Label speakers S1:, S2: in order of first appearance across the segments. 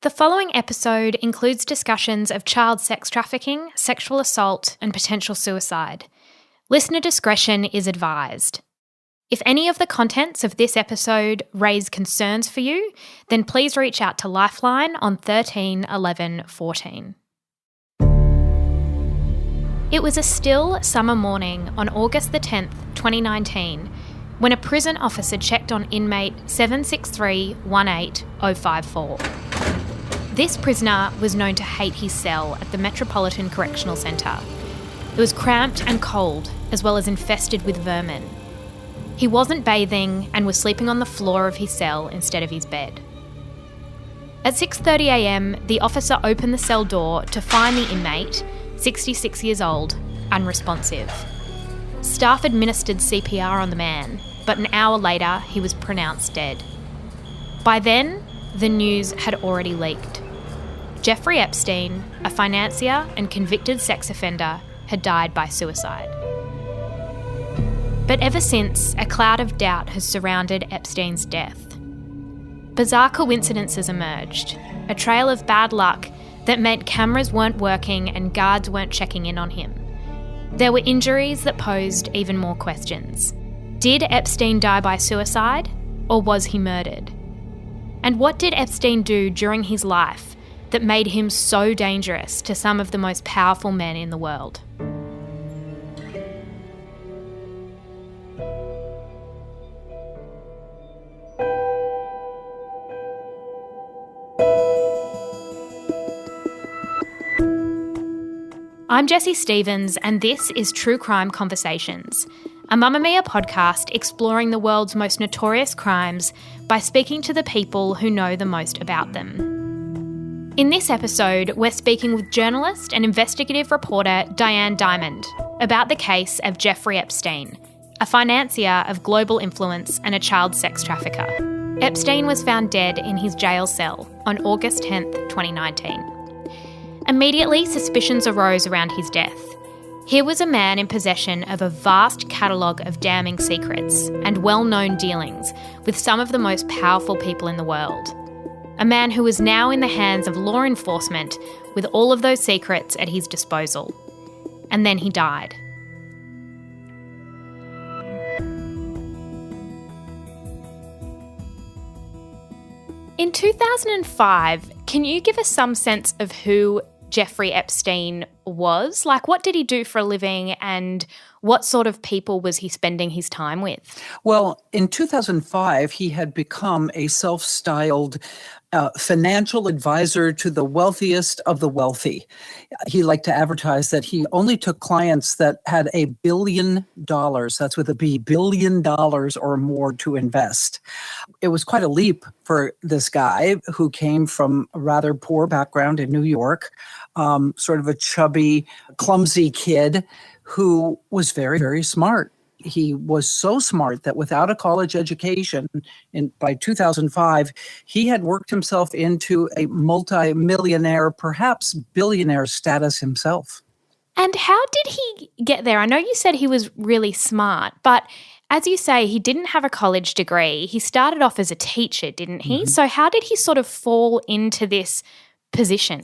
S1: The following episode includes discussions of child sex trafficking, sexual assault, and potential suicide. Listener discretion is advised. If any of the contents of this episode raise concerns for you, then please reach out to Lifeline on 13 11 14. It was a still summer morning on August the 10th, 2019, when a prison officer checked on inmate 763-18054. This prisoner was known to hate his cell at the Metropolitan Correctional Centre. It was cramped and cold, as well as infested with vermin. He wasn't bathing and was sleeping on the floor of his cell instead of his bed. At 6:30 a.m, the officer opened the cell door to find the inmate, 66 years old, unresponsive. Staff administered CPR on the man, but an hour later he was pronounced dead. By then, the news had already leaked. Jeffrey Epstein, a financier and convicted sex offender, had died by suicide. But ever since, a cloud of doubt has surrounded Epstein's death. Bizarre coincidences emerged, a trail of bad luck that meant cameras weren't working and guards weren't checking in on him. There were injuries that posed even more questions. Did Epstein die by suicide, or was he murdered? And what did Epstein do during his life that made him so dangerous to some of the most powerful men in the world? I'm Jessie Stevens, and this is True Crime Conversations, a Mamma Mia podcast exploring the world's most notorious crimes by speaking to the people who know the most about them. In this episode, we're speaking with journalist and investigative reporter Diane Dimond about the case of Jeffrey Epstein, a financier of global influence and a child sex trafficker. Epstein was found dead in his jail cell on August 10th, 2019. Immediately, suspicions arose around his death. Here was a man in possession of a vast catalogue of damning secrets and well-known dealings with some of the most powerful people in the world. A man who was now in the hands of law enforcement with all of those secrets at his disposal. And then he died. In 2005, can you give us some sense of who Jeffrey Epstein was? Like, what did he do for a living and what sort of people was he spending his time with?
S2: Well, in 2005, he had become a self-styled financial advisor to the wealthiest of the wealthy. He liked to advertise that he only took clients that had $1 billion, that's with a B, $1 billion or more to invest. It was quite a leap for this guy who came from a rather poor background in New York, sort of a chubby, clumsy kid who was very, very smart. He was so smart that without a college education, by 2005, he had worked himself into a multi-millionaire, perhaps billionaire status himself.
S1: And how did he get there? I know you said he was really smart, but as you say, he didn't have a college degree. He started off as a teacher, didn't he? Mm-hmm. So how did he sort of fall into this position?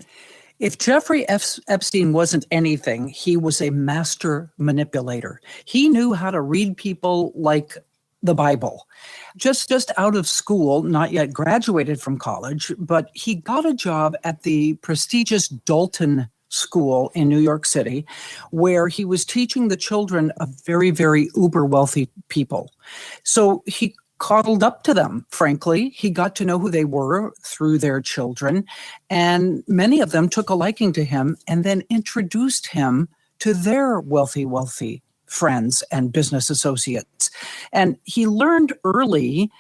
S2: If Jeffrey Epstein wasn't anything, he was a master manipulator. He knew how to read people like the Bible. Just out of school, not yet graduated from college, but he got a job at the prestigious Dalton School in New York City, where he was teaching the children of very, very uber wealthy people. So he coddled up to them, frankly. He got to know who they were through their children, and many of them took a liking to him and then introduced him to their wealthy friends and business associates. And he learned early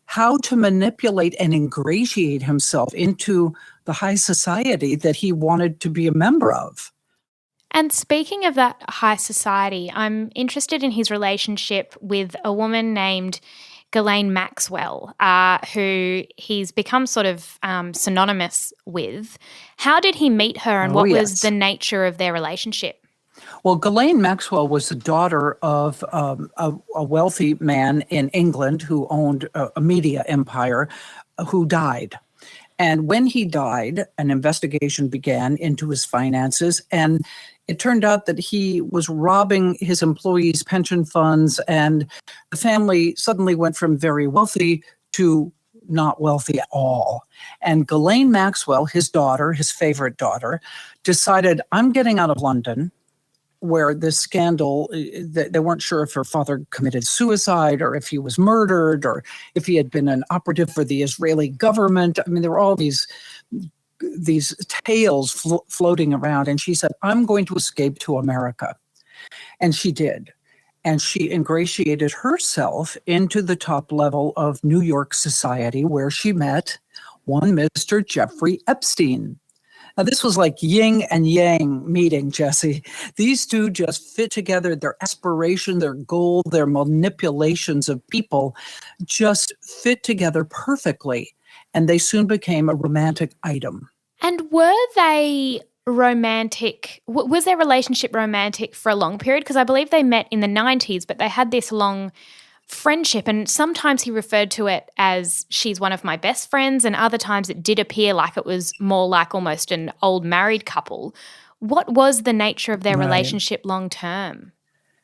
S2: how to manipulate and ingratiate himself into the high society that he wanted to be a member of.
S1: And speaking of that high society, I'm interested in his relationship with a woman named Ghislaine Maxwell, who he's become sort of synonymous with. How did he meet her and what was the nature of their relationship?
S2: Well, Ghislaine Maxwell was the daughter of a wealthy man in England who owned a media empire who died. And when he died, an investigation began into his finances, and it turned out that he was robbing his employees' pension funds, and the family suddenly went from very wealthy to not wealthy at all. And Ghislaine Maxwell, his daughter, his favorite daughter, decided, I'm getting out of London, where this scandal, they weren't sure if her father committed suicide or if he was murdered or if he had been an operative for the Israeli government. I mean, there were all these tales floating around. And she said, I'm going to escape to America. And she did. And she ingratiated herself into the top level of New York society, where she met one Mr. Jeffrey Epstein. Now, this was like yin and yang meeting, Jessie. These two just fit together. Their aspiration, their goal, their manipulations of people just fit together perfectly. And they soon became a romantic item.
S1: And were they romantic? Was their relationship romantic for a long period? Because I believe they met in the 90s, but they had this long friendship, and sometimes he referred to it as she's one of my best friends, and other times it did appear like it was more like almost an old married couple. What was the nature of their relationship long term?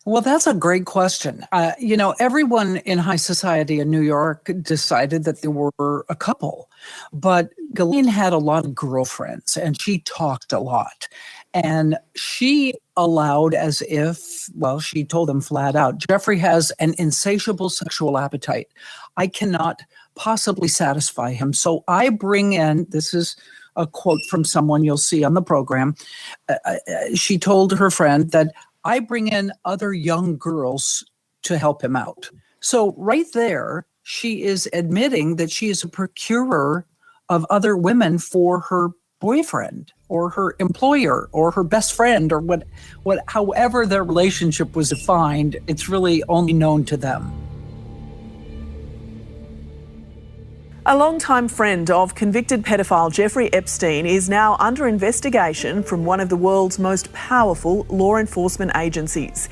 S2: Well, that's a great question. Everyone in high society in New York decided that they were a couple, but Ghislaine had a lot of girlfriends and she talked a lot. And she allowed she told them flat out, Jeffrey has an insatiable sexual appetite. I cannot possibly satisfy him. So I bring in, this is a quote from someone you'll see on the program. She told her friend that I bring in other young girls to help him out. So right there, she is admitting that she is a procurer of other women for her boyfriend or her employer or her best friend or however their relationship was defined. It's really only known to them.
S3: A longtime friend of convicted pedophile Jeffrey Epstein is now under investigation from one of the world's most powerful law enforcement agencies.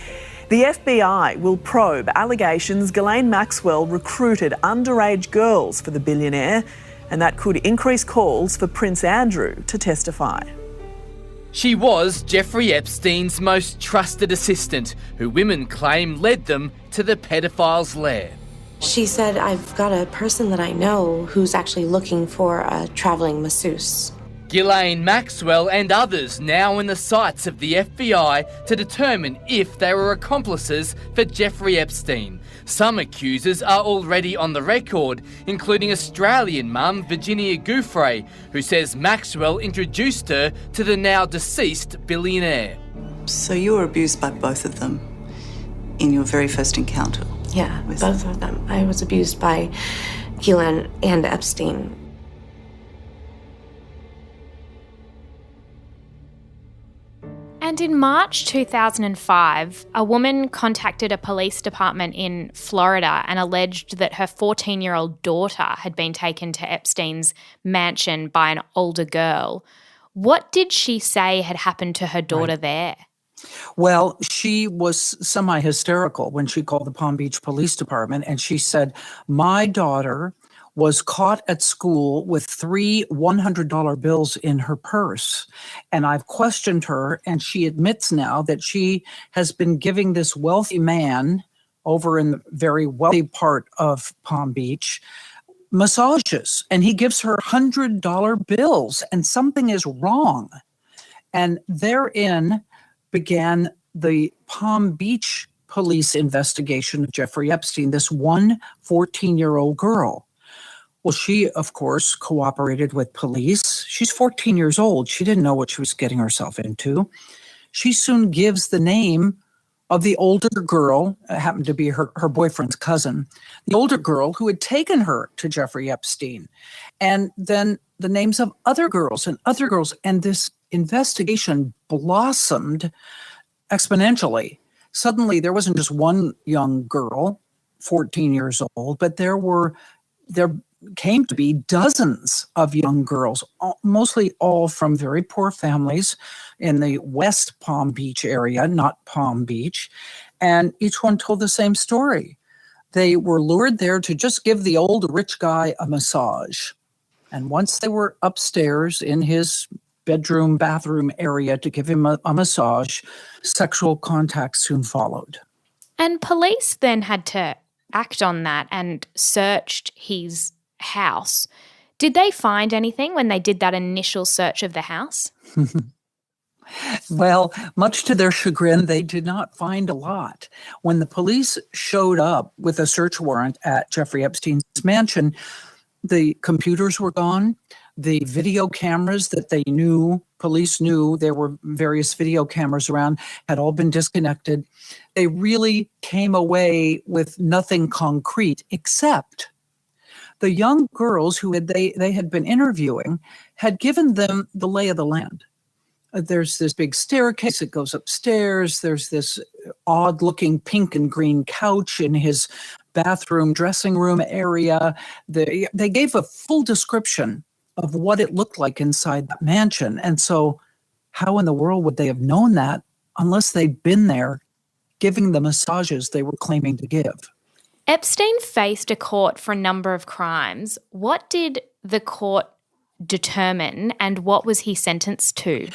S3: The FBI will probe allegations Ghislaine Maxwell recruited underage girls for the billionaire, and that could increase calls for Prince Andrew to testify.
S4: She was Jeffrey Epstein's most trusted assistant, who women claim led them to the pedophile's lair.
S5: She said, I've got a person that I know who's actually looking for a traveling masseuse.
S4: Ghislaine Maxwell and others now in the sights of the FBI to determine if they were accomplices for Jeffrey Epstein. Some accusers are already on the record, including Australian mum Virginia Gouffre, who says Maxwell introduced her to the now deceased billionaire.
S6: So you were abused by both of them in your very first encounter?
S5: Yeah, both of them. I was abused by Ghislaine and Epstein.
S1: And in March 2005, a woman contacted a police department in Florida and alleged that her 14-year-old daughter had been taken to Epstein's mansion by an older girl. What did she say had happened to her daughter there?
S2: Well, she was semi-hysterical when she called the Palm Beach Police Department, and she said, my daughter was caught at school with 3 $100 bills in her purse. And I've questioned her, and she admits now that she has been giving this wealthy man over in the very wealthy part of Palm Beach massages, and he gives her $100 bills, and something is wrong. And therein began the Palm Beach police investigation of Jeffrey Epstein, this one 14-year-old girl. Well, she, of course, cooperated with police. She's 14 years old. She didn't know what she was getting herself into. She soon gives the name of the older girl, happened to be her boyfriend's cousin, the older girl who had taken her to Jeffrey Epstein. And then the names of other girls. And this investigation blossomed exponentially. Suddenly, there wasn't just one young girl, 14 years old, but there came to be dozens of young girls, mostly all from very poor families in the West Palm Beach area, not Palm Beach. And each one told the same story. They were lured there to just give the old rich guy a massage. And once they were upstairs in his bedroom, bathroom area to give him a massage, sexual contact soon followed.
S1: And police then had to act on that and searched his house. Did they find anything when they did that initial search of the house?
S2: Well, much to their chagrin, they did not find a lot. When the police showed up with a search warrant at Jeffrey Epstein's mansion, the computers were gone. The video cameras that police knew, there were various video cameras around, had all been disconnected. They really came away with nothing concrete, except the young girls who they had been interviewing had given them the lay of the land. There's this big staircase that goes upstairs. There's this odd-looking pink and green couch in his bathroom, dressing room area. They gave a full description of what it looked like inside that mansion. And so how in the world would they have known that unless they'd been there giving the massages they were claiming to give?
S1: Epstein faced a court for a number of crimes. What did the court determine and what was he sentenced to?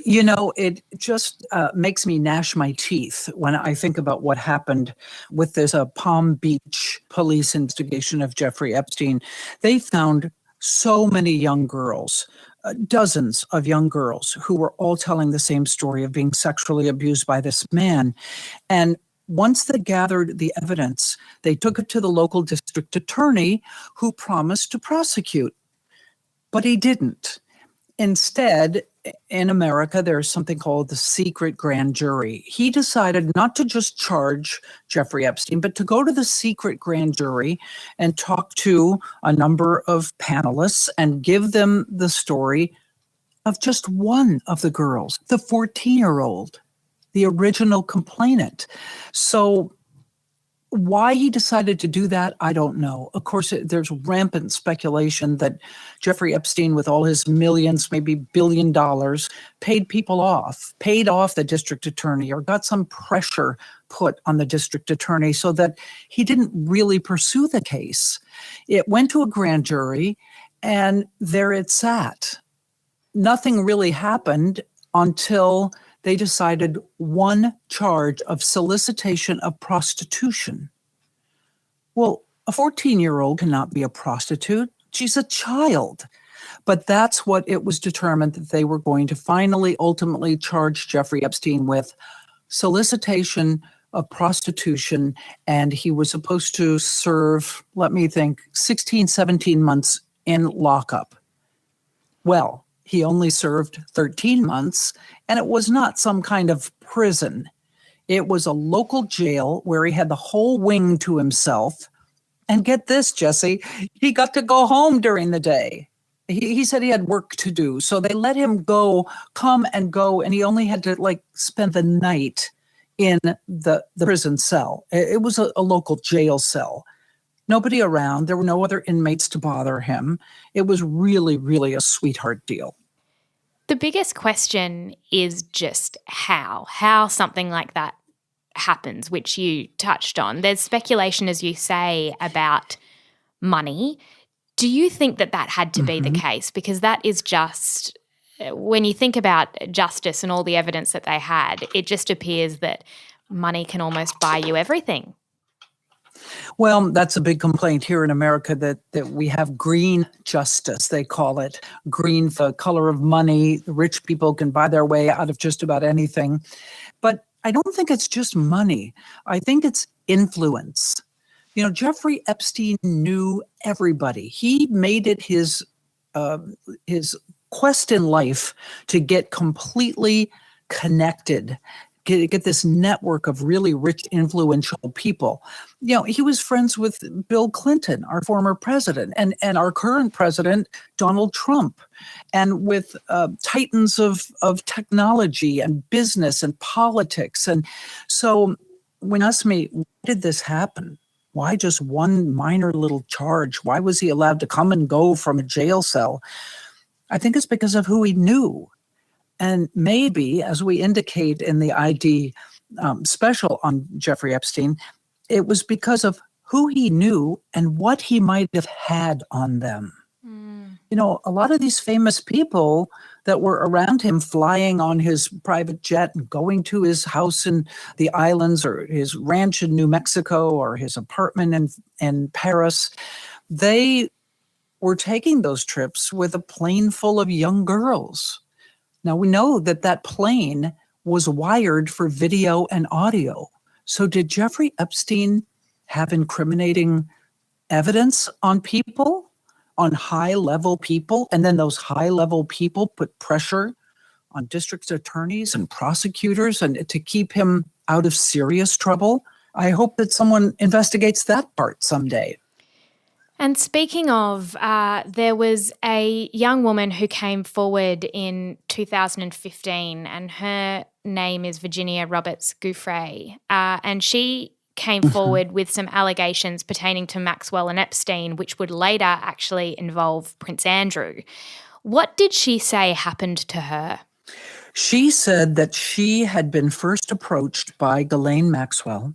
S2: You know, it just makes me gnash my teeth when I think about what happened with this Palm Beach police investigation of Jeffrey Epstein. They found so many young girls, dozens of young girls who were all telling the same story of being sexually abused by this man. And once they gathered the evidence, they took it to the local district attorney who promised to prosecute. But he didn't. Instead, in America, there's something called the secret grand jury. He decided not to just charge Jeffrey Epstein, but to go to the secret grand jury and talk to a number of panelists and give them the story of just one of the girls, the 14-year-old, the original complainant. So why he decided to do that, I don't know. Of course, there's rampant speculation that Jeffrey Epstein, with all his millions, maybe $1 billion, paid off the district attorney or got some pressure put on the district attorney so that he didn't really pursue the case. It went to a grand jury and there it sat. Nothing really happened until they decided one charge of solicitation of prostitution. Well, a 14-year-old cannot be a prostitute. She's a child. But that's what it was determined that they were going to ultimately charge Jeffrey Epstein with: solicitation of prostitution. And he was supposed to serve, 16, 17 months in lockup. Well, he only served 13 months, and it was not some kind of prison. It was a local jail where he had the whole wing to himself. And get this, Jessie, he got to go home during the day. He said he had work to do. So they let him come and go, and he only had to spend the night in the prison cell. It was a local jail cell. Nobody around. There were no other inmates to bother him. It was really, really a sweetheart deal.
S1: The biggest question is just how something like that happens, which you touched on. There's speculation, as you say, about money. Do you think that had to be the case? Because that is just, when you think about justice and all the evidence that they had, it just appears that money can almost buy you everything.
S2: Well, that's a big complaint here in America that we have green justice, they call it. Green, the color of money. The rich people can buy their way out of just about anything. But I don't think it's just money. I think it's influence. You know, Jeffrey Epstein knew everybody. He made it his quest in life to get completely connected, get this network of really rich, influential people. You know, he was friends with Bill Clinton, our former president, and our current president, Donald Trump, and with titans of technology and business and politics. And so when you ask me, why did this happen? Why just one minor little charge? Why was he allowed to come and go from a jail cell? I think it's because of who he knew. And maybe, as we indicate in the ID special on Jeffrey Epstein, it was because of who he knew and what he might have had on them. a lot of these famous people that were around him, flying on his private jet and going to his house in the islands or his ranch in New Mexico or his apartment in Paris, they were taking those trips with a plane full of young girls. Now, we know that plane was wired for video and audio. So did Jeffrey Epstein have incriminating evidence on people, on high-level people, and then those high-level people put pressure on district attorneys and prosecutors and to keep him out of serious trouble? I hope that someone investigates that part someday.
S1: And speaking of, there was a young woman who came forward in 2015, and her name is Virginia Roberts Giuffre, and she came forward with some allegations pertaining to Maxwell and Epstein, which would later actually involve Prince Andrew. What did she say happened to her?
S2: She said that she had been first approached by Ghislaine Maxwell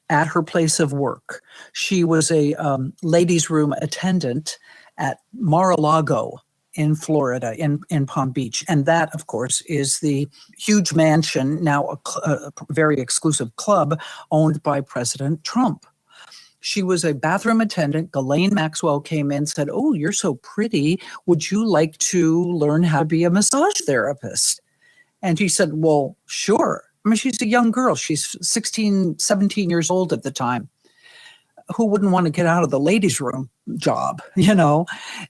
S2: at her place of work. She was a ladies' room attendant at Mar-a-Lago in Florida, in Palm Beach. And that, of course, is the huge mansion, now a very exclusive club owned by President Trump. She was a bathroom attendant. Ghislaine Maxwell came in and said, "Oh, you're so pretty. Would you like to learn how to be a massage therapist?" And he said, "Well, sure." I mean, she's a young girl. She's 16, 17 years old at the time. Who wouldn't want to get out of the ladies' room job,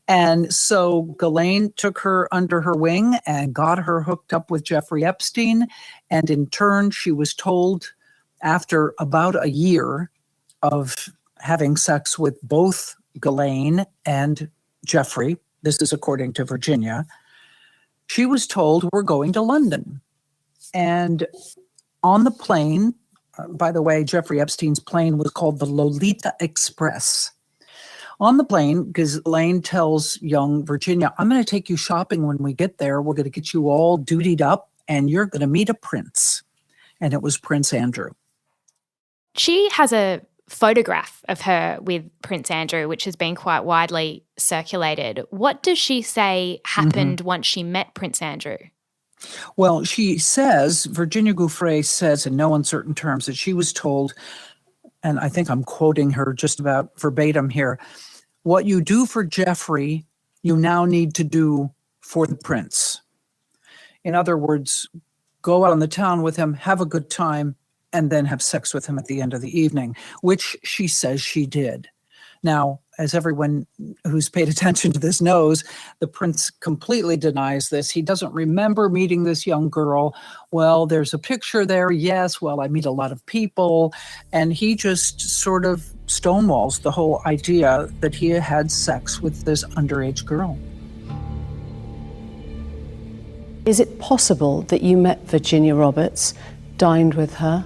S2: And so Ghislaine took her under her wing and got her hooked up with Jeffrey Epstein. And in turn, she was told after about a year of having sex with both Ghislaine and Jeffrey, this is according to Virginia, she was told, "We're going to London." And on the plane, by the way, Jeffrey Epstein's plane was called the Lolita Express. On the plane, Ghislaine tells young Virginia, "I'm going to take you shopping when we get there. We're going to get you all dutied up, and you're going to meet a prince." And it was Prince Andrew.
S1: She has a photograph of her with Prince Andrew, which has been quite widely circulated. What does she say happened once she met Prince Andrew?
S2: Well, she says, Virginia Giuffre says in no uncertain terms that she was told, and I think I'm quoting her just about verbatim here, "What you do for Jeffrey, you now need to do for the prince." In other words, go out on the town with him, have a good time, and then have sex with him at the end of the evening, which she says she did. Now, as everyone who's paid attention to this knows, the prince completely denies this. He doesn't remember meeting this young girl. Well, there's a picture there. Yes, well, I meet a lot of people. And he just sort of stonewalls the whole idea that he had sex with this underage girl.
S7: Is it possible that you met Virginia Roberts, dined with her,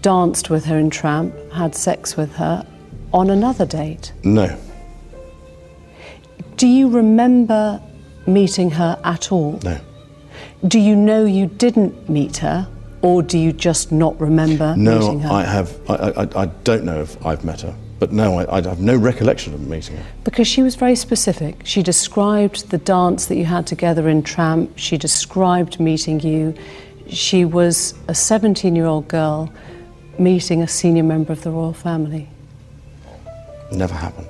S7: danced with her in Tramp, had sex with her on another date?
S8: No.
S7: Do you remember meeting her at all?
S8: No.
S7: Do you know you didn't meet her, or do you just not remember meeting her?
S8: No, I don't know if I've met her, but no, I have no recollection of meeting her.
S7: Because she was very specific. She described the dance that you had together in Tramp. She described meeting you. She was a 17-year-old girl meeting a senior member of the royal family.
S8: Never happened.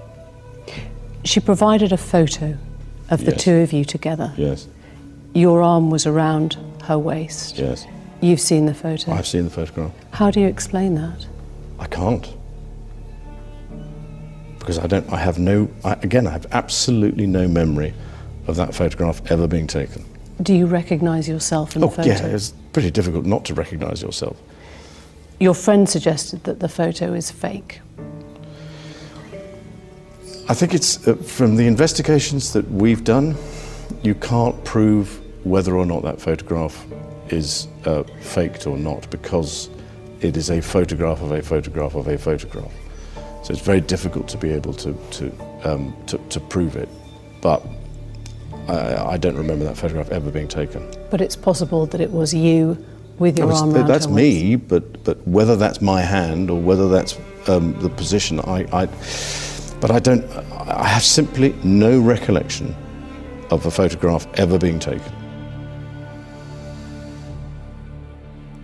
S7: She provided a photo of the two of you together.
S8: Yes.
S7: Your arm was around her waist.
S8: Yes.
S7: You've seen the photo?
S8: I've seen the photograph.
S7: How do you explain that?
S8: I can't. Because I have absolutely no memory of that photograph ever being taken.
S7: Do you recognise yourself in the photo?
S8: Yeah, it's pretty difficult not to recognise yourself.
S7: Your friend suggested that the photo is fake.
S8: I think it's, from the investigations that we've done, you can't prove whether or not that photograph is faked or not, because it is a photograph of a photograph of a photograph. So it's very difficult to be able to prove it. But I don't remember that photograph ever being taken.
S7: But it's possible that it was you with your arm around
S8: that's
S7: her
S8: me,
S7: waist.
S8: but whether that's my hand or whether that's the position, I have simply no recollection of a photograph ever being taken.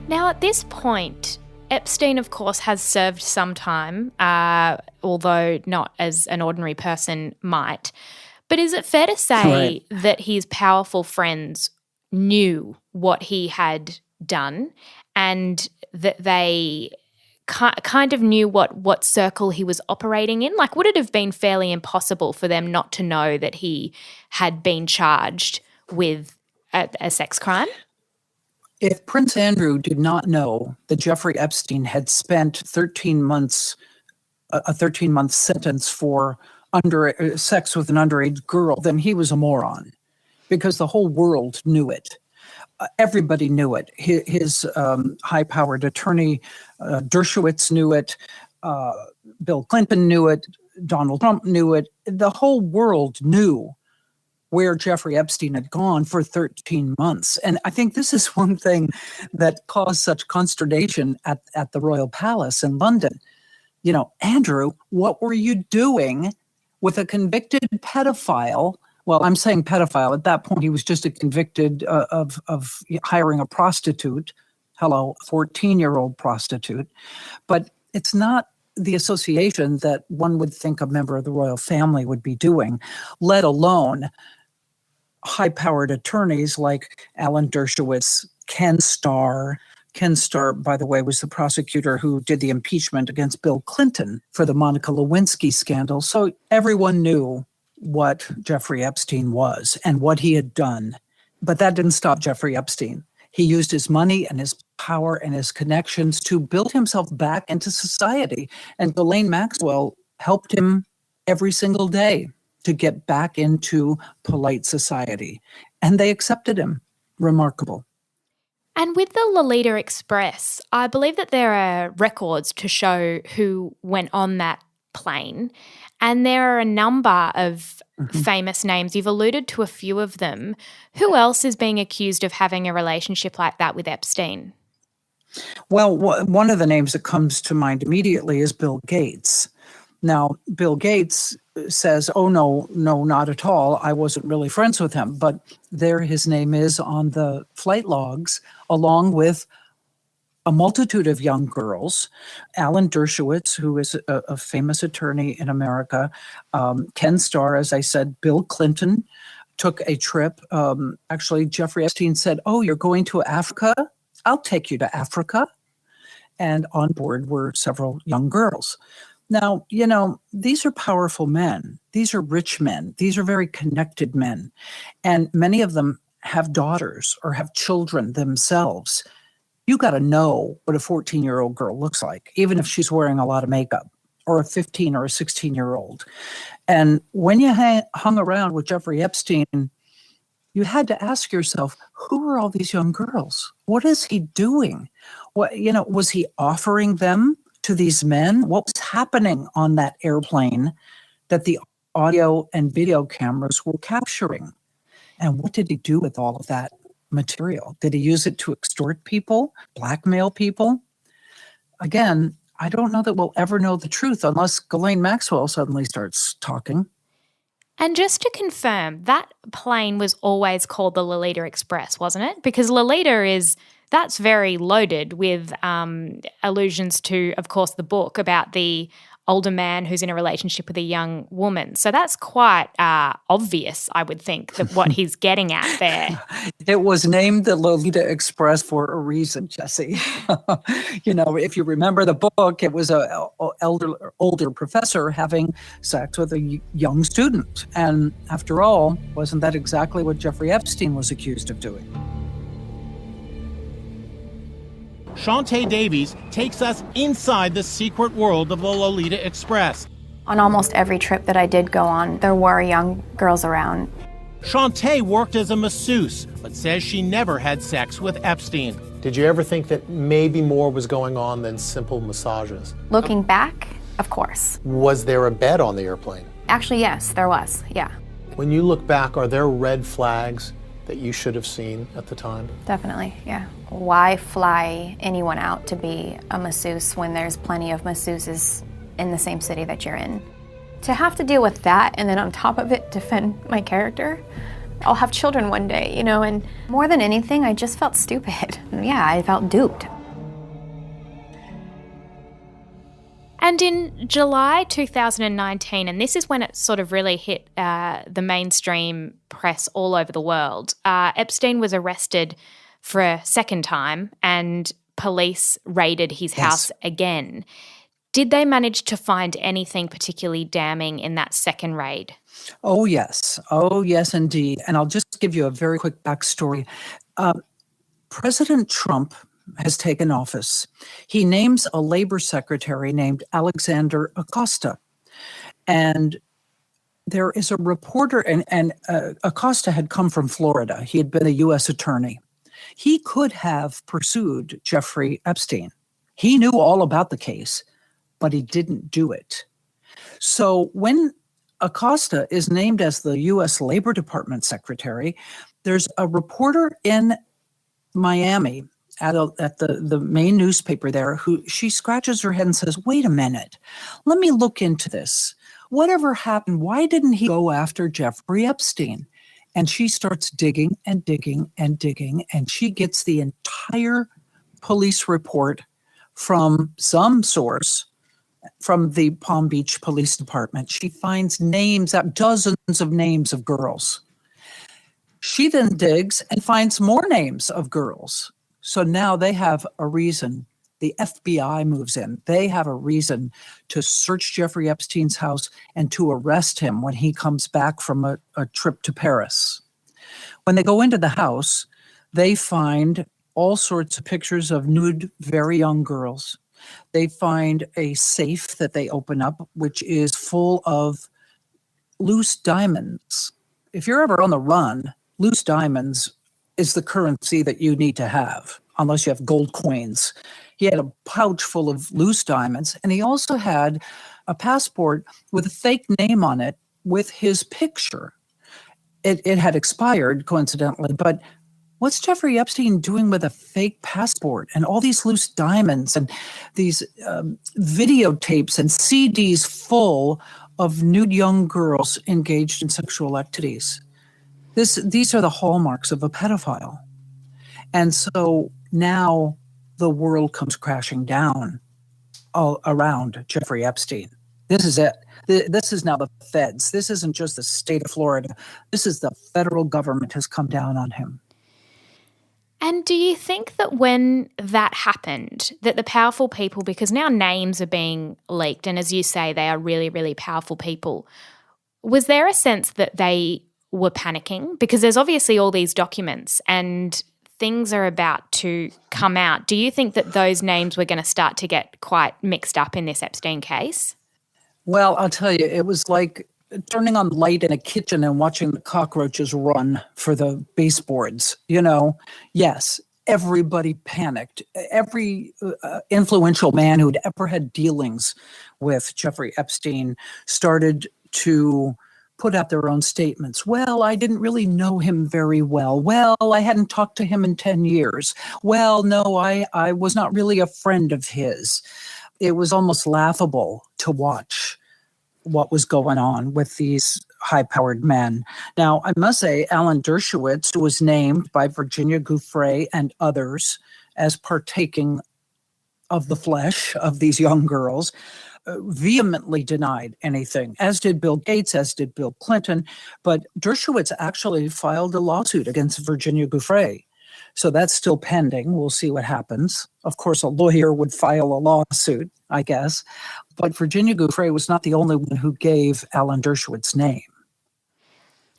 S1: Now, at this point, Epstein, of course, has served some time, although not as an ordinary person might. But is it fair to say that his powerful friends knew what he had done and that they kind of knew what circle he was operating in? Like, would it have been fairly impossible for them not to know that he had been charged with a sex crime?
S2: If Prince Andrew did not know that Jeffrey Epstein had spent 13 months, a 13-month sentence for sex with an underage girl, then he was a moron, because the whole world knew it. Everybody knew it. His high-powered attorney, Dershowitz, knew it. Bill Clinton knew it. Donald Trump knew it. The whole world knew where Jeffrey Epstein had gone for 13 months. And I think this is one thing that caused such consternation at the Royal Palace in London. You know, Andrew, what were you doing with a convicted pedophile? Well, I'm saying pedophile. At that point, he was just a convicted of hiring a prostitute. Hello, 14-year-old prostitute. But it's not the association that one would think a member of the royal family would be doing, let alone high-powered attorneys like Alan Dershowitz, Ken Starr. Ken Starr, by the way, was the prosecutor who did the impeachment against Bill Clinton for the Monica Lewinsky scandal. So everyone knew what Jeffrey Epstein was and what he had done. But that didn't stop Jeffrey Epstein. He used his money and his power and his connections to build himself back into society. And Ghislaine Maxwell helped him every single day to get back into polite society. And they accepted him. Remarkable.
S1: And with the Lolita Express, I believe that there are records to show who went on that plane. And there are a number of famous names. You've alluded to a few of them. Who else is being accused of having a relationship like that with Epstein?
S2: Well, one of the names that comes to mind immediately is Bill Gates. Now, Bill Gates says, oh, no, not at all. I wasn't really friends with him. But there his name is on the flight logs, along with a multitude of young girls. Alan Dershowitz, who is a famous attorney in America. Ken Starr, as I said. Bill Clinton took a trip. Actually, Jeffrey Epstein said, oh, you're going to Africa? I'll take you to Africa. And on board were several young girls. Now, you know, these are powerful men. These are rich men. These are very connected men. And many of them have daughters or have children themselves. You got to know what a 14-year-old girl looks like, even if she's wearing a lot of makeup, or a 15 or a 16-year-old. And when you hung around with Jeffrey Epstein, you had to ask yourself, who are all these young girls? What is he doing? Was he offering them to these men? What was happening on that airplane that the audio and video cameras were capturing? And what did he do with all of that material? Did he use it to extort people, blackmail people? Again, I don't know that we'll ever know the truth unless Ghislaine Maxwell suddenly starts talking.
S1: And just to confirm, that plane was always called the Lolita Express, wasn't it? Because Lolita that's very loaded with allusions to, of course, the book about the older man who's in a relationship with a young woman. So that's quite obvious, I would think, that what he's getting at there.
S2: It was named the Lolita Express for a reason, Jessie. If you remember the book, it was an older professor having sex with a young student. And after all, wasn't that exactly what Jeffrey Epstein was accused of doing?
S9: Shantae Davies takes us inside the secret world of the Lolita Express.
S10: On almost every trip that I did go on, there were young girls around.
S9: Shantae worked as a masseuse, but says she never had sex with Epstein.
S11: Did you ever think that maybe more was going on than simple massages?
S10: Looking back, of course.
S11: Was there a bed on the airplane?
S10: Actually, yes, there was, yeah.
S11: When you look back, are there red flags that you should have seen at the time?
S10: Definitely, yeah. Why fly anyone out to be a masseuse when there's plenty of masseuses in the same city that you're in? To have to deal with that and then on top of it defend my character, I'll have children one day, you know, and more than anything, I just felt stupid. Yeah, I felt duped.
S1: And in July 2019, and this is when it sort of really hit the mainstream press all over the world, Epstein was arrested for a second time and police raided his house again. Did they manage to find anything particularly damning in that second raid?
S2: Oh, yes. Oh, yes, indeed. And I'll just give you a very quick backstory. President Trump has taken office. He names a labor secretary named Alexander Acosta. And there is a reporter, and Acosta had come from Florida. He had been a U.S. attorney. He could have pursued Jeffrey Epstein. He knew all about the case, but he didn't do it. So when Acosta is named as the U.S. Labor Department secretary, there's a reporter in Miami at the main newspaper there who she scratches her head and says, wait a minute, let me look into this. Whatever happened? Why didn't he go after Jeffrey Epstein? And she starts digging and digging and digging, and she gets the entire police report from some source from the Palm Beach Police Department. She finds names, dozens of names of girls. She then digs and finds more names of girls. So now they have a reason. The FBI moves in. They have a reason to search Jeffrey Epstein's house and to arrest him when he comes back from a trip to Paris. When they go into the house, they find all sorts of pictures of nude, very young girls. They find a safe that they open up, which is full of loose diamonds. If you're ever on the run, loose diamonds is the currency that you need to have, unless you have gold coins. He had a pouch full of loose diamonds, and he also had a passport with a fake name on it with his picture. It had expired, coincidentally, but what's Jeffrey Epstein doing with a fake passport and all these loose diamonds and these videotapes and CDs full of nude young girls engaged in sexual activities? These are the hallmarks of a pedophile. And so now the world comes crashing down all around Jeffrey Epstein. This is it. This is now the feds. This isn't just the state of Florida. This is the federal government has come down on him.
S1: And do you think that when that happened, that the powerful people, because now names are being leaked, and as you say, they are really, really powerful people, was there a sense that they were panicking? Because there's obviously all these documents and things are about to come out. Do you think that those names were going to start to get quite mixed up in this Epstein case?
S2: Well, I'll tell you, it was like turning on the light in a kitchen and watching the cockroaches run for the baseboards. You know, yes, everybody panicked. Every influential man who'd ever had dealings with Jeffrey Epstein started to put out their own statements. Well, I didn't really know him very well. Well, I hadn't talked to him in 10 years. Well, no, I was not really a friend of his. It was almost laughable to watch what was going on with these high-powered men. Now, I must say, Alan Dershowitz was named by Virginia Giuffre and others as partaking of the flesh of these young girls, vehemently denied anything, as did Bill Gates, as did Bill Clinton. But Dershowitz actually filed a lawsuit against Virginia Giuffre. So that's still pending. We'll see what happens. Of course, a lawyer would file a lawsuit, I guess. But Virginia Giuffre was not the only one who gave Alan Dershowitz's name.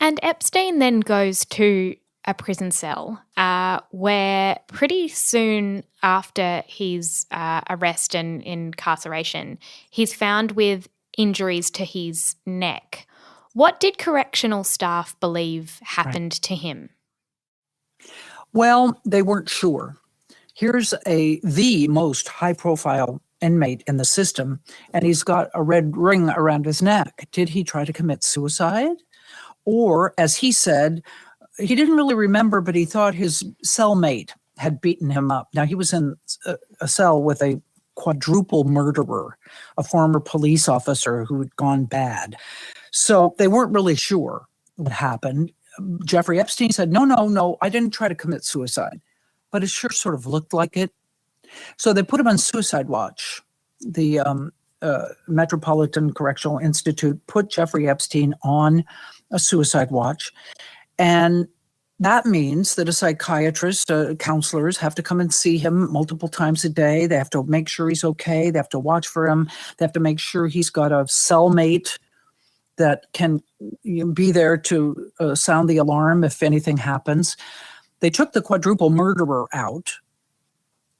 S2: And
S1: Epstein then goes to a prison cell where pretty soon after his arrest and incarceration, he's found with injuries to his neck. What did correctional staff believe happened to him?
S2: Well, they weren't sure. Here's the most high-profile inmate in the system, and he's got a red ring around his neck. Did he try to commit suicide? Or, as he said, he didn't really remember, but he thought his cellmate had beaten him up. Now, he was in a cell with a quadruple murderer, a former police officer who had gone bad. So they weren't really sure what happened. Jeffrey Epstein said, no, I didn't try to commit suicide. But it sure sort of looked like it. So they put him on suicide watch. The Metropolitan Correctional Institute put Jeffrey Epstein on a suicide watch. And that means that a psychiatrist, counselors have to come and see him multiple times a day. They have to make sure he's okay. They have to watch for him. They have to make sure he's got a cellmate that can be there to sound the alarm if anything happens. They took the quadruple murderer out.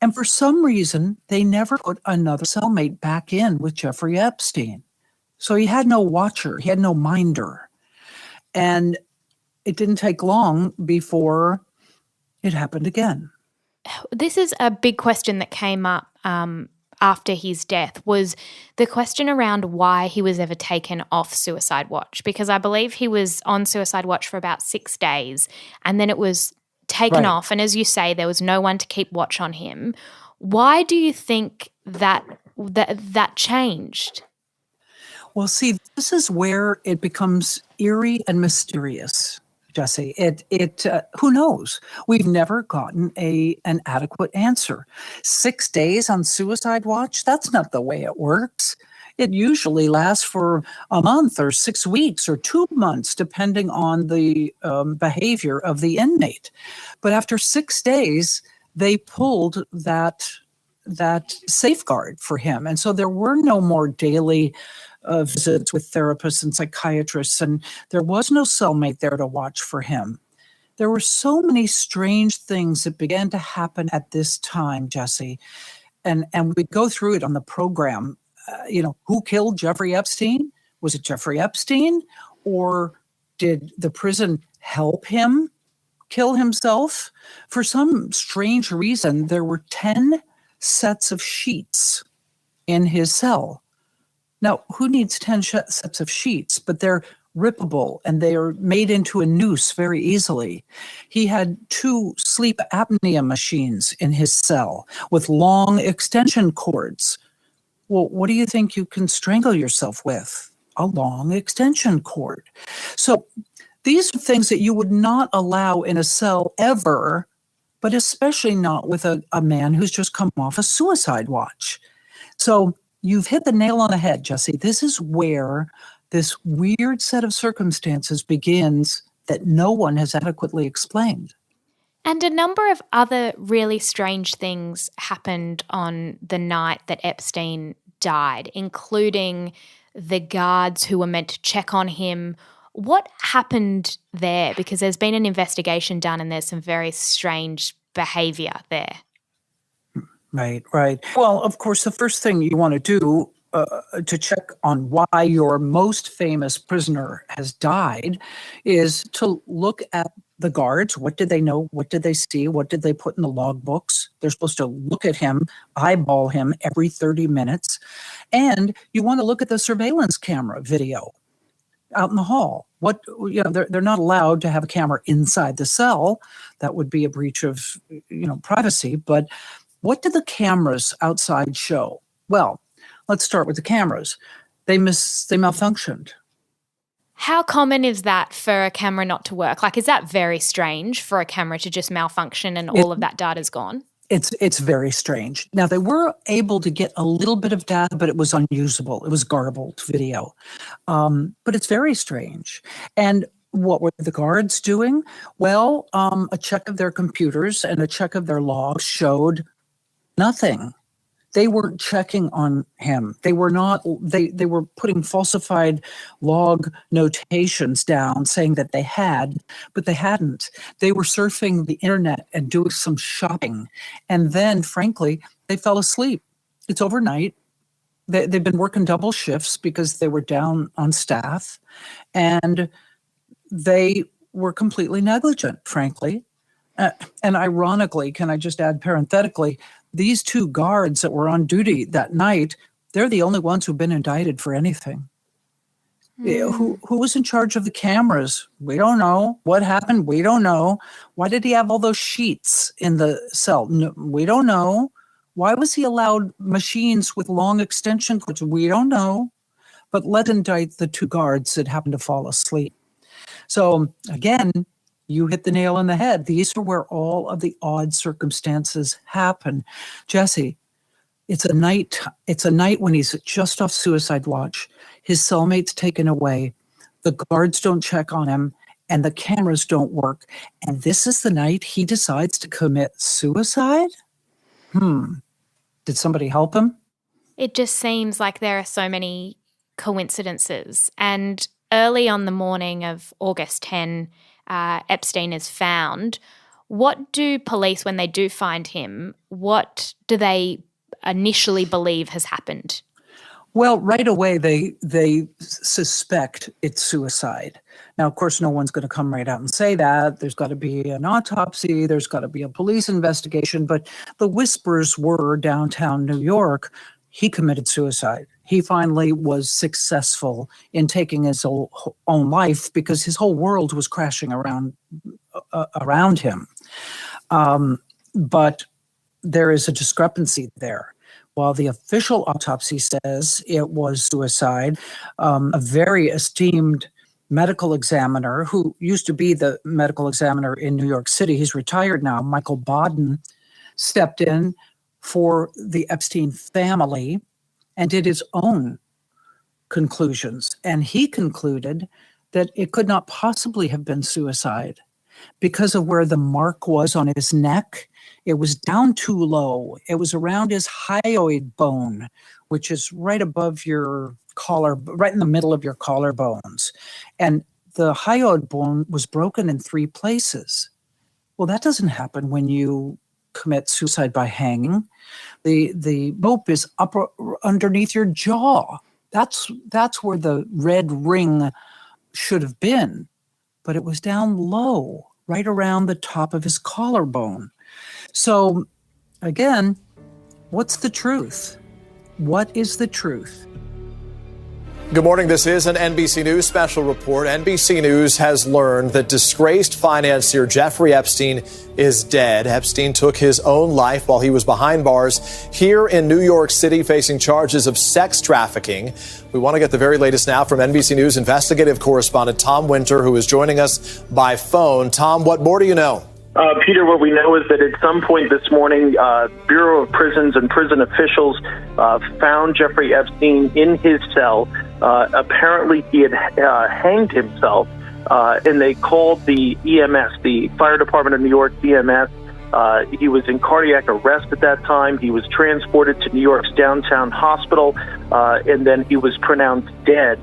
S2: And for some reason, they never put another cellmate back in with Jeffrey Epstein. So he had no watcher. He had no minder. And it didn't take long before it happened again.
S1: This is a big question that came up after his death, was the question around why he was ever taken off suicide watch. Because I believe he was on suicide watch for about 6 days, and then it was taken off. And as you say, there was no one to keep watch on him. Why do you think that changed?
S2: Well, see, this is where it becomes eerie and mysterious, Jessie. Who knows? We've never gotten an adequate answer. 6 days on suicide watch, that's not the way it works. It usually lasts for a month or 6 weeks or 2 months, depending on the behavior of the inmate. But after 6 days, they pulled that safeguard for him. And so there were no more daily visits with therapists and psychiatrists, and there was no cellmate there to watch for him. There were so many strange things that began to happen at this time, Jessie. And we go through it on the program. Who killed Jeffrey Epstein? Was it Jeffrey Epstein? Or did the prison help him kill himself? For some strange reason, there were 10 sets of sheets in his cell. Now, who needs 10 sets of sheets? But they're rippable and they are made into a noose very easily. He had 2 sleep apnea machines in his cell with long extension cords. Well, what do you think you can strangle yourself with? A long extension cord. So these are things that you would not allow in a cell ever, but especially not with a man who's just come off a suicide watch. So you've hit the nail on the head, Jessie. This is where this weird set of circumstances begins that no one has adequately explained.
S1: And a number of other really strange things happened on the night that Epstein died, including the guards who were meant to check on him. What happened there? Because there's been an investigation done and there's some very strange behavior there.
S2: Right. Well, of course, the first thing you want to do to check on why your most famous prisoner has died is to look at the guards. What did they know? What did they see? What did they put in the logbooks? They're supposed to look at him, eyeball him every 30 minutes. And you want to look at the surveillance camera video out in the hall. They're not allowed to have a camera inside the cell. That would be a breach of, privacy. But what did the cameras outside show? Well, let's start with the cameras. They malfunctioned.
S1: How common is that for a camera not to work? Like, is that very strange for a camera to just malfunction and all of that data's gone?
S2: It's very strange. Now, they were able to get a little bit of data, but it was unusable. It was garbled video. But it's very strange. And what were the guards doing? Well, a check of their computers and a check of their logs showed nothing. They weren't checking on him. They were not. They were putting falsified log notations down saying that they had, but they hadn't. They were surfing the internet and doing some shopping. And then, frankly, they fell asleep. It's overnight. They've been working double shifts because they were down on staff. And they were completely negligent, frankly. And ironically, can I just add parenthetically, these 2 guards that were on duty that night, they're the only ones who've been indicted for anything. Who was in charge of the cameras? We don't know. What happened? We don't know. Why did he have all those sheets in the cell? No, we don't know. Why was he allowed machines with long extension cords? We don't know. But let's indict the 2 guards that happened to fall asleep. So again, you hit the nail on the head. These are where all of the odd circumstances happen. Jessie, it's a night when he's just off suicide watch. His cellmate's taken away. The guards don't check on him, and the cameras don't work. And this is the night he decides to commit suicide? Did somebody help him?
S1: It just seems like there are so many coincidences. And early on the morning of August 10, Epstein is found. What do police, when they do find him, what do they initially believe has happened?
S2: Well, right away, they suspect it's suicide. Now, of course, no one's going to come right out and say that. There's got to be an autopsy. There's got to be a police investigation. But the whispers were downtown New York, he committed suicide. He finally was successful in taking his own life because his whole world was crashing around him. But there is a discrepancy there. While the official autopsy says it was suicide, a very esteemed medical examiner who used to be the medical examiner in New York City, he's retired now, Michael Baden, stepped in for the Epstein family and did his own conclusions. And he concluded that it could not possibly have been suicide because of where the mark was on his neck. It was down too low. It was around his hyoid bone, which is right above your collar, right in the middle of your collarbones. And the hyoid bone was broken in 3 places. Well, that doesn't happen when you commit suicide by hanging. The rope is up underneath your jaw. That's where the red ring should have been, but it was down low, right around the top of his collarbone. So again, what's the truth? What is the truth?
S12: Good morning. This is an NBC News special report. NBC News has learned that disgraced financier Jeffrey Epstein is dead. Epstein took his own life while he was behind bars here in New York City, facing charges of sex trafficking. We want to get the very latest now from NBC News investigative correspondent Tom Winter, who is joining us by phone. Tom, what more do you know?
S13: Peter, what we know is that at some point this morning, Bureau of Prisons and prison officials found Jeffrey Epstein in his cell. Apparently, he had hanged himself, and they called the EMS, the Fire Department of New York, EMS. He was in cardiac arrest at that time. He was transported to New York's downtown hospital, and then he was pronounced dead.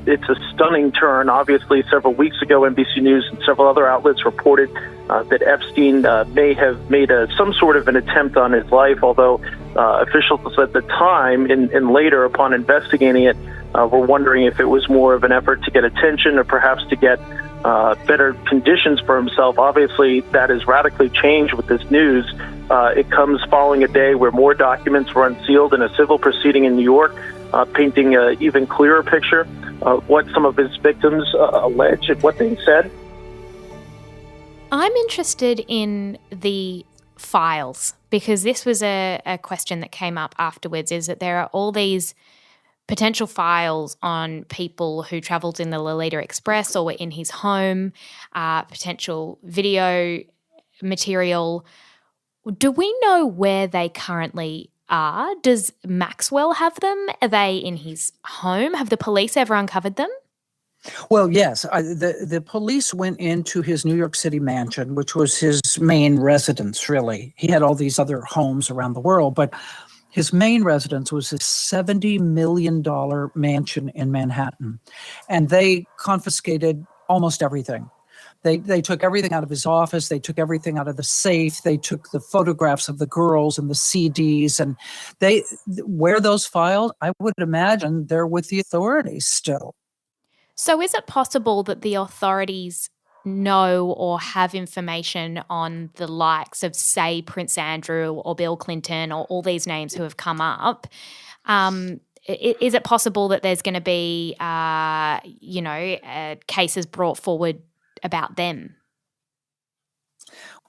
S13: It's a stunning turn. Obviously, several weeks ago, NBC News and several other outlets reported that Epstein may have made some sort of an attempt on his life, although officials at the time and later upon investigating it were wondering if it was more of an effort to get attention or perhaps to get better conditions for himself. Obviously, that has radically changed with this news. It comes following a day where more documents were unsealed in a civil proceeding in New York, painting an even clearer picture of what some of his victims allege and what they said.
S1: I'm interested in the files because this was a question that came up afterwards, is that there are all these potential files on people who travelled in the Lolita Express or were in his home, potential video material. Do we know where they currently are? Does Maxwell have them? Are they in his home? Have the police ever uncovered them?
S2: Well, yes. The police went into his New York City mansion, which was his main residence, really. He had all these other homes around the world, but his main residence was his $70 million mansion in Manhattan. And they confiscated almost everything. They took everything out of his office. They took everything out of the safe. They took the photographs of the girls and the CDs. And where those filed, I would imagine they're with the authorities still.
S1: So is it possible that the authorities know or have information on the likes of, say, Prince Andrew or Bill Clinton or all these names who have come up? Is it possible that there's going to be, cases brought forward about them?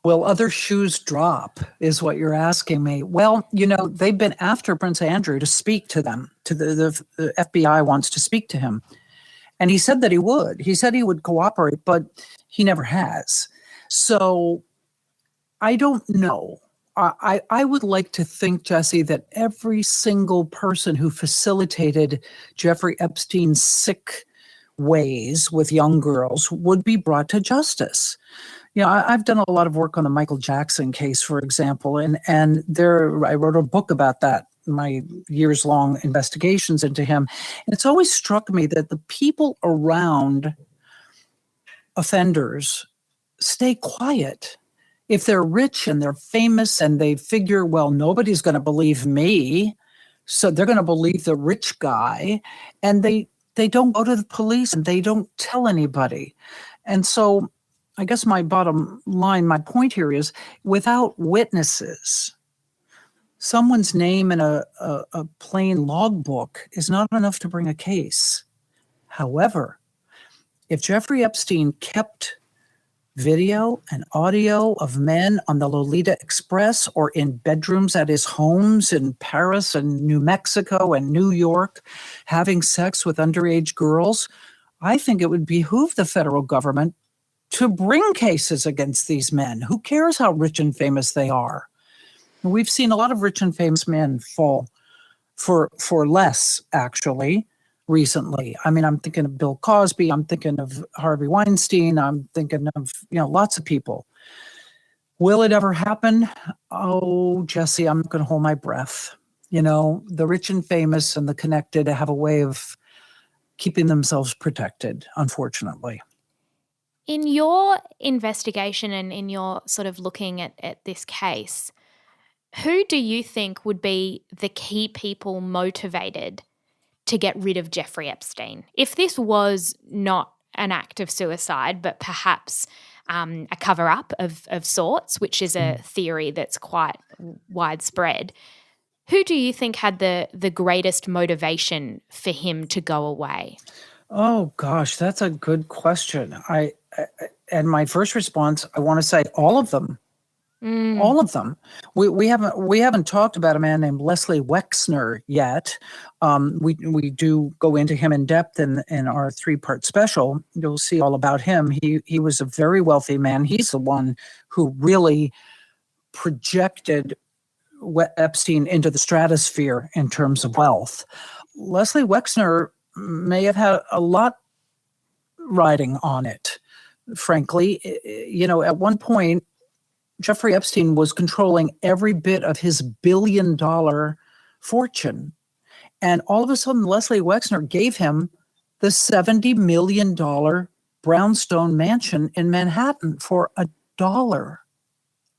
S2: Will other shoes drop is what you're asking me. Well, they've been after Prince Andrew to speak to them. The FBI wants to speak to him. And he said that he would. He said he would cooperate, but he never has. So I don't know. I would like to think, Jessie, that every single person who facilitated Jeffrey Epstein's sick ways with young girls would be brought to justice. You know, I've done a lot of work on the Michael Jackson case, for example, and there I wrote a book about that, my years-long investigations into him. And it's always struck me that the people around offenders stay quiet. If they're rich and they're famous and they figure, well, nobody's going to believe me, so they're going to believe the rich guy, and they don't go to the police and they don't tell anybody. And so I guess my bottom line, my point here is, without witnesses, someone's name in a plain logbook is not enough to bring a case. However, if Jeffrey Epstein kept video and audio of men on the Lolita Express or in bedrooms at his homes in Paris and New Mexico and New York having sex with underage girls, I think it would behoove the federal government to bring cases against these men. Who cares how rich and famous they are? We've seen a lot of rich and famous men fall for less, actually, recently. I mean, I'm thinking of Bill Cosby. I'm thinking of Harvey Weinstein. I'm thinking of, lots of people. Will it ever happen? Oh, Jessie, I'm going to hold my breath. The rich and famous and the connected have a way of keeping themselves protected, unfortunately.
S1: In your investigation and in your sort of looking at this case, who do you think would be the key people motivated to get rid of Jeffrey Epstein? If this was not an act of suicide, but perhaps a cover-up of sorts, which is a theory that's quite widespread, who do you think had the greatest motivation for him to go away?
S2: Oh, gosh, that's a good question. And my first response, I want to say all of them. All of them. We haven't talked about a man named Leslie Wexner yet. We do go into him in depth in our 3-part special. You'll see all about him. He was a very wealthy man. He's the one who really projected Epstein into the stratosphere in terms of wealth. Leslie Wexner may have had a lot riding on it, frankly. At one point, Jeffrey Epstein was controlling every bit of his billion-dollar fortune. And all of a sudden, Leslie Wexner gave him the $70 million brownstone mansion in Manhattan for $1.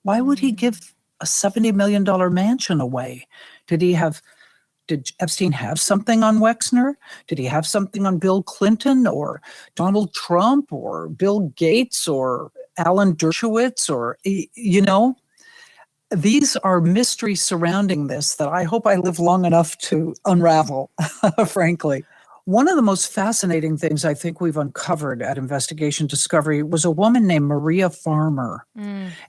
S2: Why would he give a $70 million mansion away? Did Epstein have something on Wexner? Did he have something on Bill Clinton or Donald Trump or Bill Gates or Alan Dershowitz or, these are mysteries surrounding this that I hope I live long enough to unravel, frankly. One of the most fascinating things I think we've uncovered at Investigation Discovery was a woman named Maria Farmer.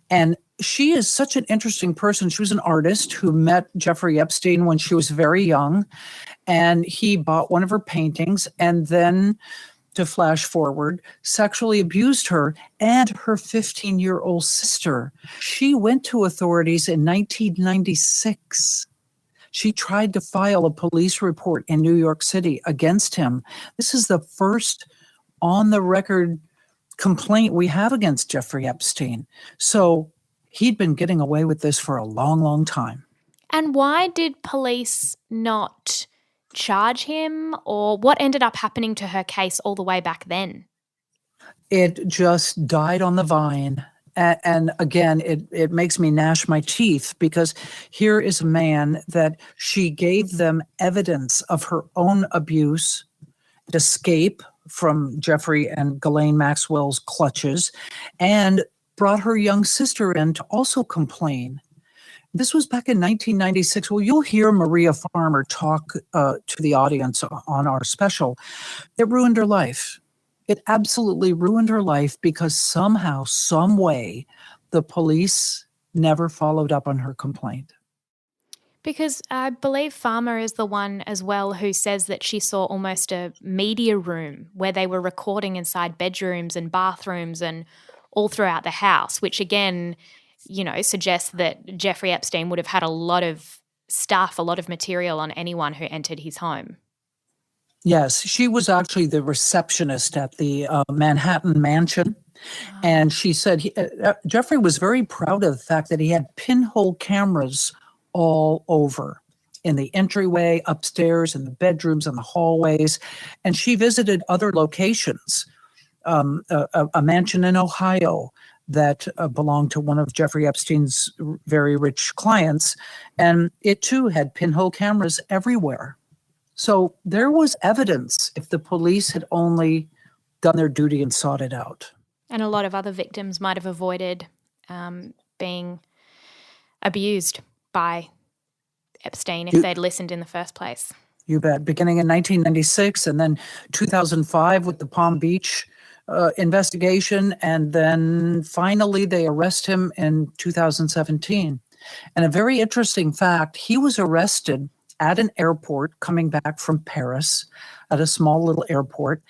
S2: And she is such an interesting person. She was an artist who met Jeffrey Epstein when she was very young, and he bought one of her paintings and then, to flash forward, sexually abused her and her 15-year-old sister. She went to authorities in 1996. She tried to file a police report in New York City against him. This is the first on-the-record complaint we have against Jeffrey Epstein. So he'd been getting away with this for a long, long time.
S1: And why did police not charge him, or what ended up happening to her case all the way back then?
S2: It just died on the vine. And again, it makes me gnash my teeth, because here is a man that she gave them evidence of her own abuse, escape from Jeffrey and Ghislaine Maxwell's clutches, and brought her young sister in to also complain. This was back in 1996. Well, you'll hear Maria Farmer talk to the audience on our special. It ruined her life. It absolutely ruined her life, because somehow, some way, the police never followed up on her complaint.
S1: Because I believe Farmer is the one as well who says that she saw almost a media room where they were recording inside bedrooms and bathrooms and all throughout the house, which again, suggests that Jeffrey Epstein would have had a lot of stuff, a lot of material on anyone who entered his home.
S2: Yes, she was actually the receptionist at the Manhattan mansion. And she said Jeffrey was very proud of the fact that he had pinhole cameras all over, in the entryway, upstairs, in the bedrooms, and the hallways. And she visited other locations, a mansion in Ohio that belonged to one of Jeffrey Epstein's very rich clients. And it too had pinhole cameras everywhere. So there was evidence if the police had only done their duty and sought it out.
S1: And a lot of other victims might have avoided being abused by Epstein if they'd listened in the first place.
S2: You bet. Beginning in 1996 and then 2005 with the Palm Beach investigation. And then finally they arrest him in 2017. And a very interesting fact, he was arrested at an airport coming back from Paris, at a small little airport.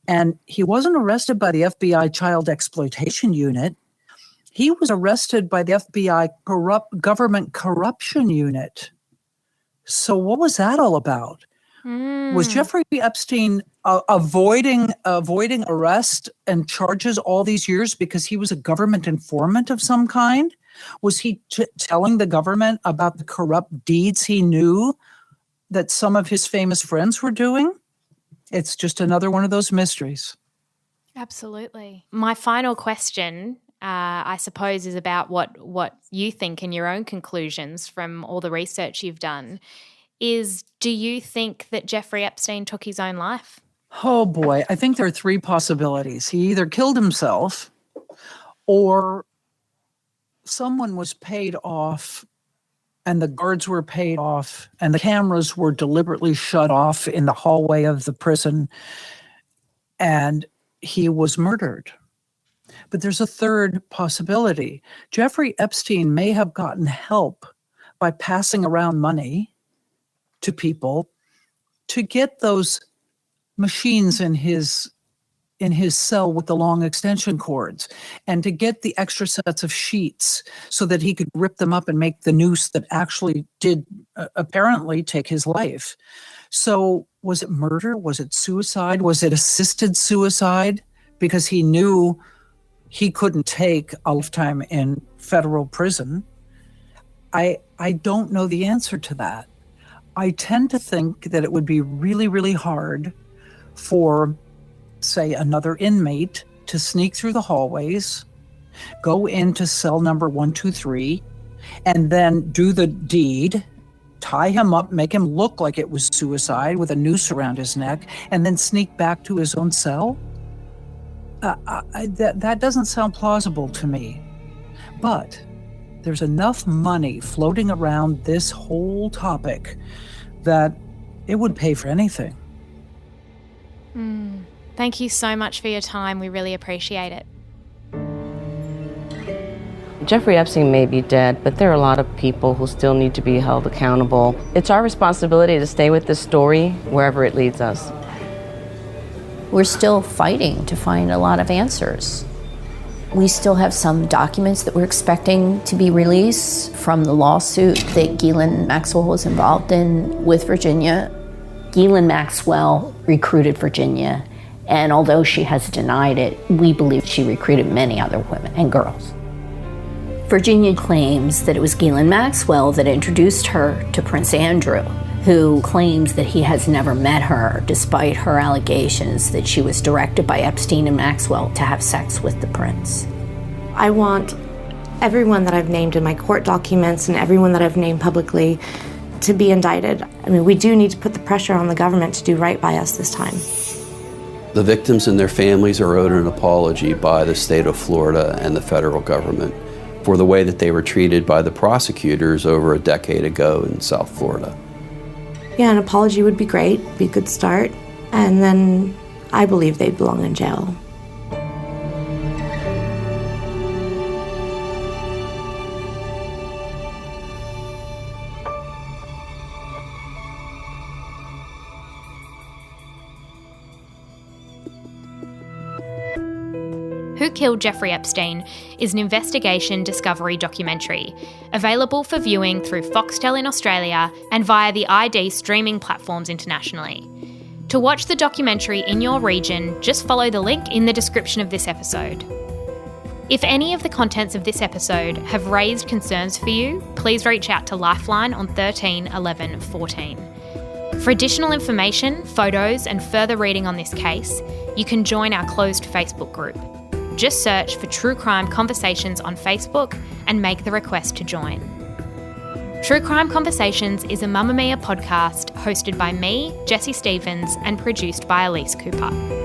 S2: And he wasn't arrested by the FBI Child Exploitation Unit. He was arrested by the FBI Government Corruption Unit. So what was that all about? Was Jeffrey Epstein avoiding arrest and charges all these years because he was a government informant of some kind? Was he telling the government about the corrupt deeds he knew that some of his famous friends were doing? It's just another one of those mysteries.
S1: Absolutely. My final question, I suppose, is about what you think and your own conclusions from all the research you've done. Do you think that Jeffrey Epstein took his own life?
S2: Oh boy, I think there are three possibilities. He either killed himself or someone was paid off and the guards were paid off and the cameras were deliberately shut off in the hallway of the prison and he was murdered. But there's a third possibility. Jeffrey Epstein may have gotten help by passing around money to people to get those machines in his cell with the long extension cords and to get the extra sets of sheets so that he could rip them up and make the noose that actually did apparently take his life. So was it murder? Was it suicide? Was it assisted suicide? Because he knew he couldn't take a lifetime in federal prison. I don't know the answer to that. I tend to think that it would be really, really hard for, say, another inmate to sneak through the hallways, go into cell number 123, and then do the deed, tie him up, make him look like it was suicide with a noose around his neck, and then sneak back to his own cell? That doesn't sound plausible to me. But there's enough money floating around this whole topic that it would pay for anything.
S1: Thank you so much for your time. We really appreciate it.
S14: Jeffrey Epstein may be dead, but there are a lot of people who still need to be held accountable. It's our responsibility to stay with this story wherever it leads us.
S15: We're still fighting to find a lot of answers. We still have some documents that we're expecting to be released from the lawsuit that Ghislaine Maxwell was involved in with Virginia. Ghislaine Maxwell recruited Virginia, and although she has denied it, we believe she recruited many other women and girls. Virginia claims that it was Ghislaine Maxwell that introduced her to Prince Andrew, who claims that he has never met her, despite her allegations that she was directed by Epstein and Maxwell to have sex with the prince.
S5: I want everyone that I've named in my court documents and everyone that I've named publicly to be indicted. I mean, we do need to put the pressure on the government to do right by us this time.
S16: The victims and their families are owed an apology by the state of Florida and the federal government for the way that they were treated by the prosecutors over a decade ago in South Florida.
S5: Yeah, an apology would be great, be a good start, and then I believe they belong in jail.
S1: Who Killed Jeffrey Epstein is an investigation discovery documentary, available for viewing through Foxtel in Australia and via the ID streaming platforms internationally. To watch the documentary in your region, just follow the link in the description of this episode. If any of the contents of this episode have raised concerns for you, please reach out to Lifeline on 13 11 14. For additional information, photos and further reading on this case, you can join our closed Facebook group. Just search for True Crime Conversations on Facebook and make the request to join. True Crime Conversations is a Mamma Mia podcast hosted by me, Jessie Stevens, and produced by Elise Cooper.